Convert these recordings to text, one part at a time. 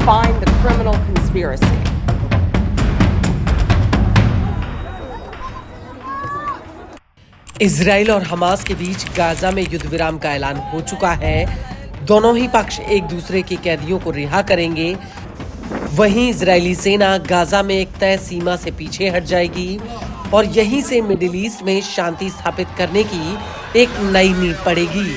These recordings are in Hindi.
find the criminal conspiracy. Israel और हमास के बीच गाजा में युद्ध विराम का ऐलान हो चुका है। दोनों ही पक्ष एक दूसरे के कैदियों को रिहा करेंगे। वहीं इजरायली सेना गाजा में एक तय सीमा से पीछे हट जाएगी और यहीं से मिडिल ईस्ट में शांति स्थापित करने की एक नई नींव पड़ेगी।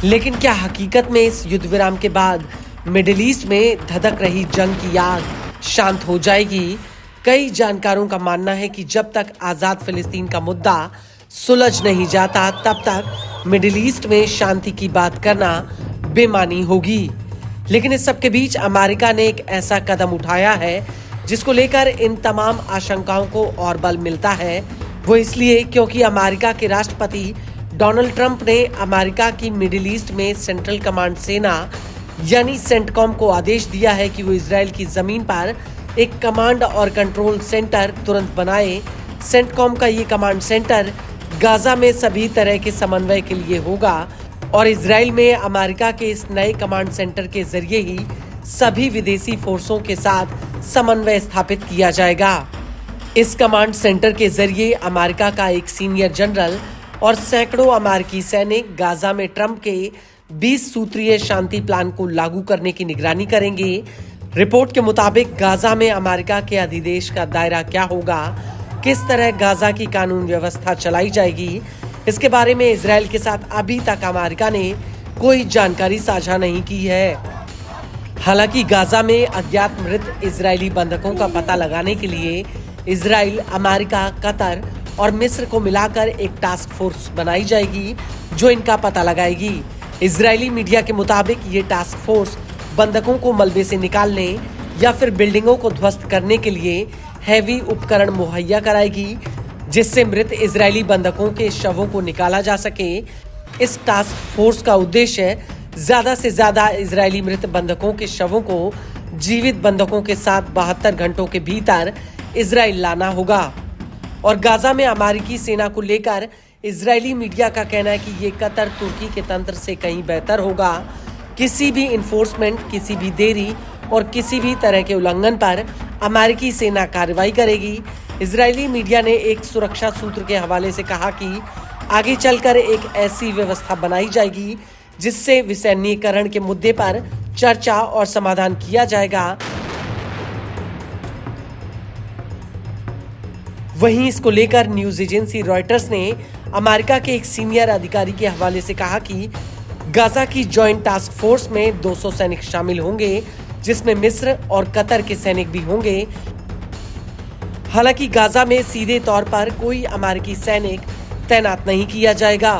लेकिन क्या हकीकत में इस युद्ध विराम के बाद मिडिल ईस्ट में धधक रही जंग की आग शांत हो जाएगी? कई जानकारों का मानना है कि जब तक आजाद फिलिस्तीन का मुद्दा सुलझ नहीं जाता तब तक मिडिल ईस्ट में शांति की बात करना बेमानी होगी। लेकिन इस सब के बीच अमेरिका ने एक ऐसा कदम उठाया है जिसको लेकर इन तमाम आशंकाओं को और बल मिलता है। वो इसलिए क्योंकि अमेरिका के राष्ट्रपति डोनाल्ड ट्रंप ने अमेरिका की मिडिल ईस्ट में सेंट्रल कमांड सेना यानी सेंटकॉम को आदेश दिया है कि वो इजराइल की जमीन पर एक कमांड और कंट्रोल सेंटर तुरंत बनाए। सेंटकॉम का ये कमांड सेंटर गाजा में सभी तरह के समन्वय के लिए होगा और इजराइल में अमेरिका के इस नए कमांड सेंटर के जरिए ही सभी विदेशी फोर्सों के साथ समन्वय स्थापित किया जाएगा। इस कमांड सेंटर के जरिए अमेरिका का एक सीनियर जनरल और सैकड़ों अमेरिकी सैनिक गाजा में ट्रंप के 20 सूत्रीय शांति प्लान को लागू करने की निगरानी करेंगे। रिपोर्ट के मुताबिक गाजा में अमेरिका के अधिदेश का दायरा क्या होगा, किस तरह गाजा की कानून व्यवस्था चलाई जाएगी, इसके बारे में इजराइल के साथ अभी तक अमेरिका ने कोई जानकारी साझा नहीं की है। हालांकि गाजा में अज्ञात मृत इजरायली बंधकों का पता लगाने के लिए इजराइल, अमेरिका, कतर और मिस्र को मिलाकर एक टास्क फोर्स बनाई जाएगी जो इनका पता लगाएगी। इजरायली मीडिया के मुताबिक ये टास्क फोर्स बंधकों को मलबे से निकालने या फिर बिल्डिंगों को ध्वस्त करने के लिए हैवी उपकरण मुहैया कराएगी जिससे मृत इजरायली बंधकों के शवों को निकाला जा सके। इस टास्क फोर्स का उद्देश्य ज्यादा से ज्यादा इजरायली मृत बंधकों के शवों को जीवित बंधकों के साथ 72 घंटों के भीतर इजराइल लाना होगा। और गाजा में अमेरिकी सेना को लेकर इजरायली मीडिया का कहना है कि ये कतर तुर्की के तंत्र से कहीं बेहतर होगा। किसी भी इन्फोर्समेंट, किसी भी देरी और किसी भी तरह के उल्लंघन पर अमेरिकी सेना कार्रवाई करेगी। इजरायली मीडिया ने एक सुरक्षा सूत्र के हवाले से कहा कि आगे चलकर एक ऐसी व्यवस्था बनाई जाएगी जिससे विसैन्यीकरण के मुद्दे पर चर्चा और समाधान किया जाएगा। वहीं इसको लेकर न्यूज एजेंसी रॉयटर्स ने अमेरिका के एक सीनियर अधिकारी के हवाले से कहा कि गाजा की जॉइंट टास्क फोर्स में 200 सैनिक शामिल होंगे जिसमें मिस्र और कतर के सैनिक भी होंगे। हालांकि गाजा में सीधे तौर पर कोई अमेरिकी सैनिक तैनात नहीं किया जाएगा।